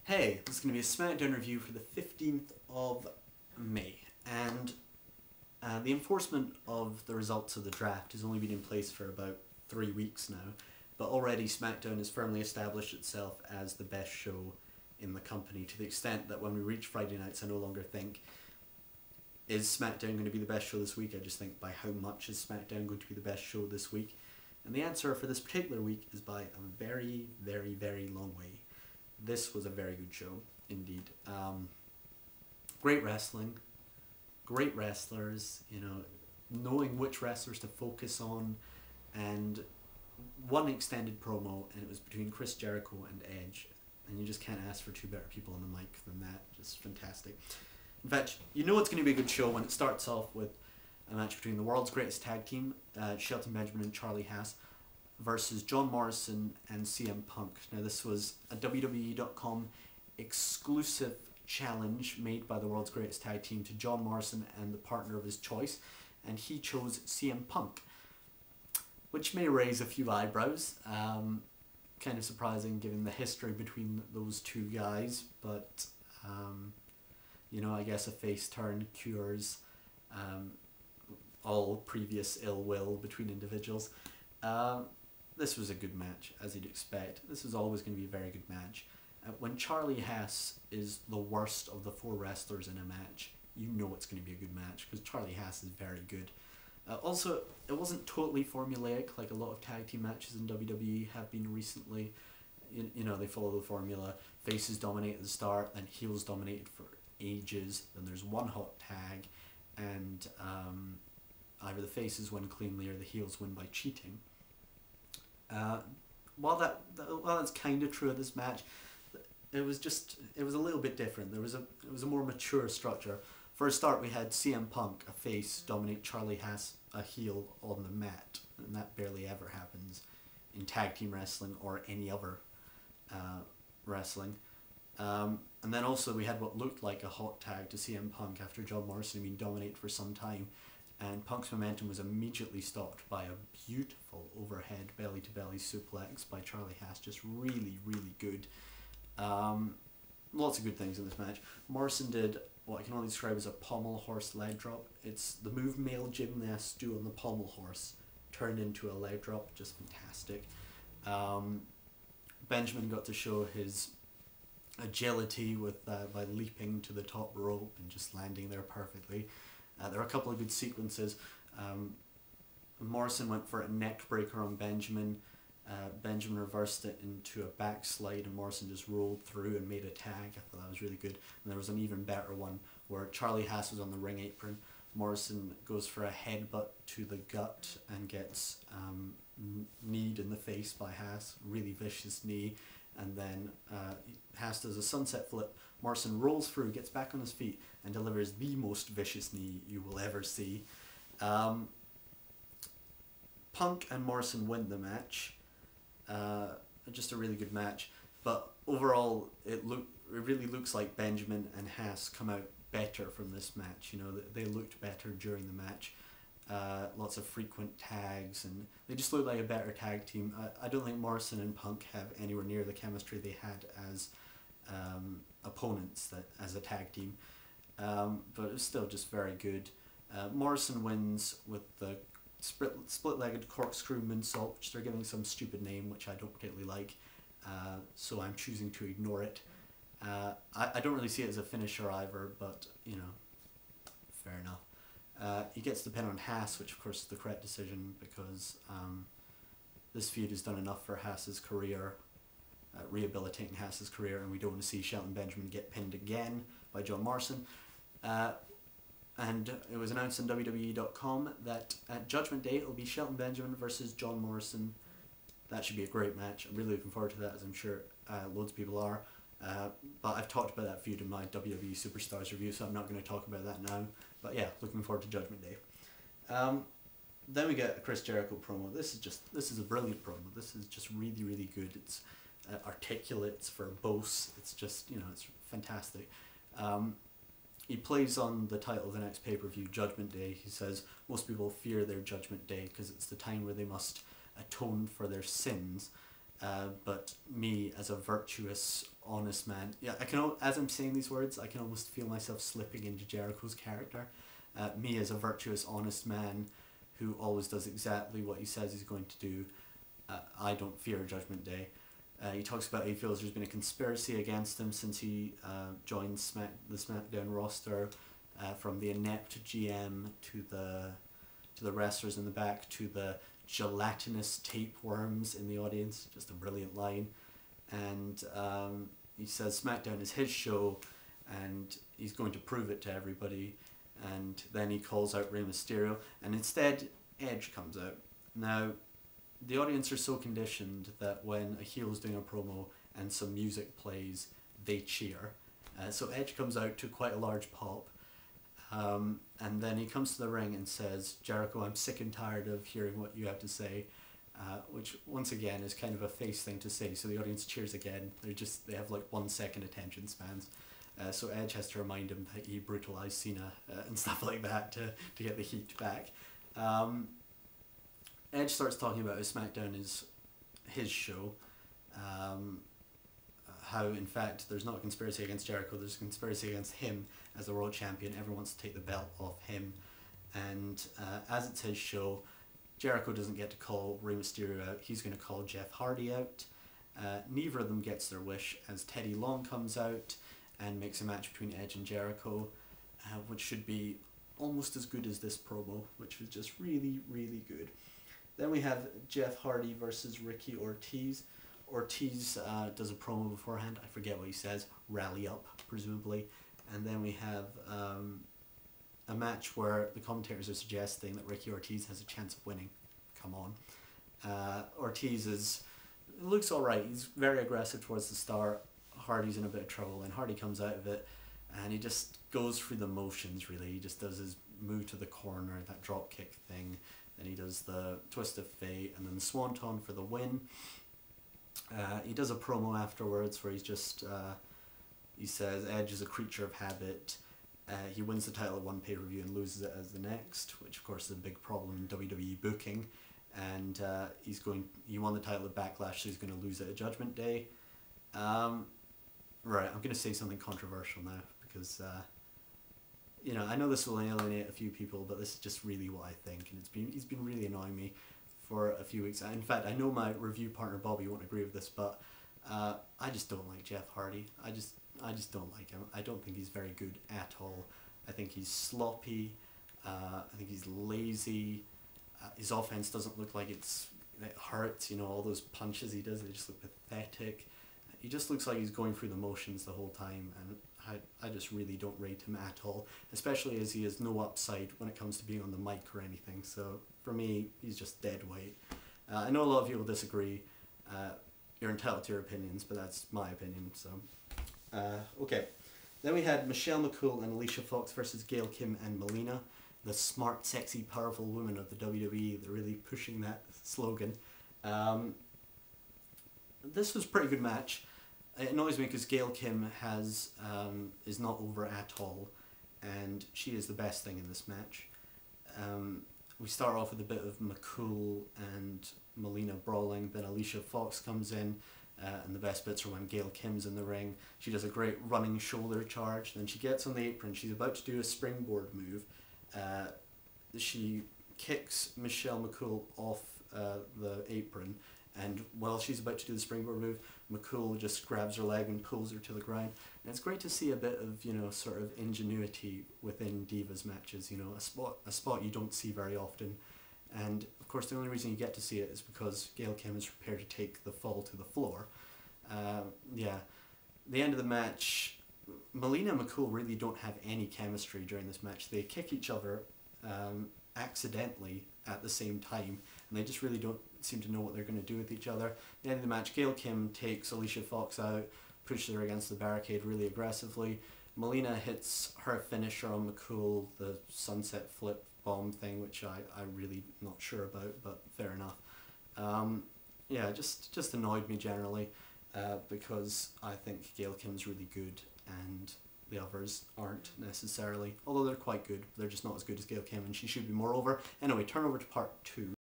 Hey, this is going to be a Smackdown review for the 15th of May, and the enforcement of the results of the draft has only been in place for about 3 weeks now, but already Smackdown has firmly established itself as the best show in the company, to the extent that when we reach Friday nights I no longer think, is Smackdown going to be the best show this week? I just think, by how much is Smackdown going to be the best show this week? And the answer for this particular week is by a very, very, very long way. This was a very good show, indeed. Great wrestling, great wrestlers, knowing which wrestlers to focus on, and one extended promo, and it was between Chris Jericho and Edge, and you just can't ask for two better people on the mic than that. Just fantastic. In fact, you know it's going to be a good show when it starts off with a match between the world's greatest tag team, Shelton Benjamin and Charlie Haas, versus John Morrison and CM Punk. Now, this was a WWE.com exclusive challenge made by the world's greatest tag team to John Morrison and the partner of his choice, and he chose CM Punk, which may raise a few eyebrows. Kind of surprising given the history between those two guys, but I guess a face turn cures all previous ill will between individuals. This was a good match, as you'd expect. This is always going to be a very good match. When Charlie Haas is the worst of the four wrestlers in a match, you know it's going to be a good match, because Charlie Haas is very good. Also, it wasn't totally formulaic like a lot of tag team matches in WWE have been recently. They follow the formula. Faces dominate at the start, then heels dominated for ages, then there's one hot tag, and either the faces win cleanly or the heels win by cheating. While that's kind of true of this match, it was a little bit different. It was a more mature structure. For a start, we had CM Punk, a face, dominate Charlie Haas, a heel, on the mat, and that barely ever happens in tag team wrestling or any other wrestling. And then also we had what looked like a hot tag to CM Punk after John Morrison had been dominated for some time, and Punk's momentum was immediately stopped by a beautiful overhead belly-to-belly suplex by Charlie Haas. Just really, really good. Lots of good things in this match. Morrison did what I can only describe as a pommel horse leg drop. It's the move male gymnasts do on the pommel horse turned into a leg drop. Just fantastic. Benjamin got to show his agility with by leaping to the top rope and just landing there perfectly. There were a couple of good sequences. Morrison went for a neck breaker on Benjamin. Benjamin reversed it into a backslide, and Morrison just rolled through and made a tag. I thought that was really good. And there was an even better one where Charlie Haas was on the ring apron. Morrison goes for a headbutt to the gut and gets kneed in the face by Haas. Really vicious knee. And then Haas does a sunset flip. Morrison rolls through, gets back on his feet, and delivers the most vicious knee you will ever see. Punk and Morrison win the match. Just a really good match. But overall, it really looks like Benjamin and Haas come out better from this match. They looked better during the match. Lots of frequent tags, and they just look like a better tag team. I don't think Morrison and Punk have anywhere near the chemistry they had as opponents, as a tag team, but it was still just very good. Morrison wins with the split-legged corkscrew moonsault, which they're giving some stupid name, which I don't particularly like, so I'm choosing to ignore it. I don't really see it as a finisher either, but fair enough. He gets the pin on Haas, which of course is the correct decision, because this feud has done enough for Haas's career, rehabilitating Haas's career, and we don't want to see Shelton Benjamin get pinned again by John Morrison. And it was announced on WWE.com that at Judgment Day it will be Shelton Benjamin versus John Morrison. That should be a great match. I'm really looking forward to that, as I'm sure loads of people are. But I've talked about that feud in my WWE Superstars review, so I'm not going to talk about that now. But yeah, looking forward to Judgment Day. Then we get a Chris Jericho promo. This is a brilliant promo. This is just really, really good. It's articulate, it's verbose. It's just, it's fantastic. He plays on the title of the next pay-per-view, Judgment Day. He says most people fear their Judgment Day because it's the time where they must atone for their sins. But me, as a virtuous, honest man. Yeah, as I'm saying these words, I can almost feel myself slipping into Jericho's character. Me as a virtuous, honest man who always does exactly what he says he's going to do. I don't fear Judgment Day. He talks about he feels there's been a conspiracy against him since he joined the SmackDown roster, from the inept GM to the wrestlers in the back to the gelatinous tapeworms in the audience. Just a brilliant line. And he says SmackDown is his show and he's going to prove it to everybody. And then he calls out Rey Mysterio, and instead Edge comes out. Now, the audience are so conditioned that when a heel is doing a promo and some music plays, they cheer. So Edge comes out to quite a large pop, and then he comes to the ring and says, "Jericho, I'm sick and tired of hearing what you have to say," which once again is kind of a face thing to say. So the audience cheers again. They have like 1 second attention spans. So Edge has to remind him that he brutalized Cena and stuff like that to get the heat back. Edge starts talking about how SmackDown is his show. How, in fact, there's not a conspiracy against Jericho, there's a conspiracy against him as the world champion. Everyone wants to take the belt off him. And as it's his show, Jericho doesn't get to call Rey Mysterio out. He's going to call Jeff Hardy out. Neither of them gets their wish as Teddy Long comes out and makes a match between Edge and Jericho, which should be almost as good as this promo, which was just really, really good. Then we have Jeff Hardy versus Ricky Ortiz. Ortiz does a promo beforehand. I forget what he says. Rally up, presumably. And then we have a match where the commentators are suggesting that Ricky Ortiz has a chance of winning. Come on. Ortiz looks alright. He's very aggressive towards the start. Hardy's in a bit of trouble, and Hardy comes out of it and he just goes through the motions, really. He just does his move to the corner, that drop kick thing, then he does the twist of fate and then the swanton for the win. He does a promo afterwards where he says Edge is a creature of habit. He wins the title at one pay-per-view and loses it as the next, which of course is a big problem in WWE booking. And he won the title at Backlash, so he's going to lose it at Judgment Day. Right, I'm going to say something controversial now because, I know this will alienate a few people, but this is just really what I think, and he's been really annoying me for a few weeks. In fact, I know my review partner Bobby won't agree with this, but I just don't like Jeff Hardy. I just don't like him. I don't think he's very good at all. I think he's sloppy. I think he's lazy. His offense doesn't look like it hurts. All those punches he does, they just look pathetic. He just looks like he's going through the motions the whole time, and I just really don't rate him at all, especially as he has no upside when it comes to being on the mic or anything. So for me, he's just dead weight. I know a lot of people disagree. You're entitled to your opinions, but that's my opinion. So, okay. Then we had Michelle McCool and Alicia Fox versus Gail Kim and Melina, the smart, sexy, powerful women of the WWE. They're really pushing that slogan. This was a pretty good match. It annoys me because Gail Kim is not over at all, and she is the best thing in this match. We start off with a bit of McCool and Melina brawling, then Alicia Fox comes in, and the best bits are when Gail Kim's in the ring. She does a great running shoulder charge, then she gets on the apron, she's about to do a springboard move. She kicks Michelle McCool off the apron, and while she's about to do the springboard move, McCool just grabs her leg and pulls her to the ground. And it's great to see a bit of, sort of ingenuity within Divas matches, a spot you don't see very often. And of course the only reason you get to see it is because Gail Kim is prepared to take the fall to the floor. The end of the match, Melina and McCool really don't have any chemistry during this match. They kick each other accidentally at the same time, and they just really don't seem to know what they're going to do with each other. At the end of the match, Gail Kim takes Alicia Fox out, pushes her against the barricade really aggressively. Melina hits her finisher on McCool, the sunset flip bomb thing, which I'm really not sure about, but fair enough. Just annoyed me generally, because I think Gail Kim's really good and the others aren't necessarily, although they're quite good. They're just not as good as Gail Kim, and she should be more over. Anyway, turn over to part 2.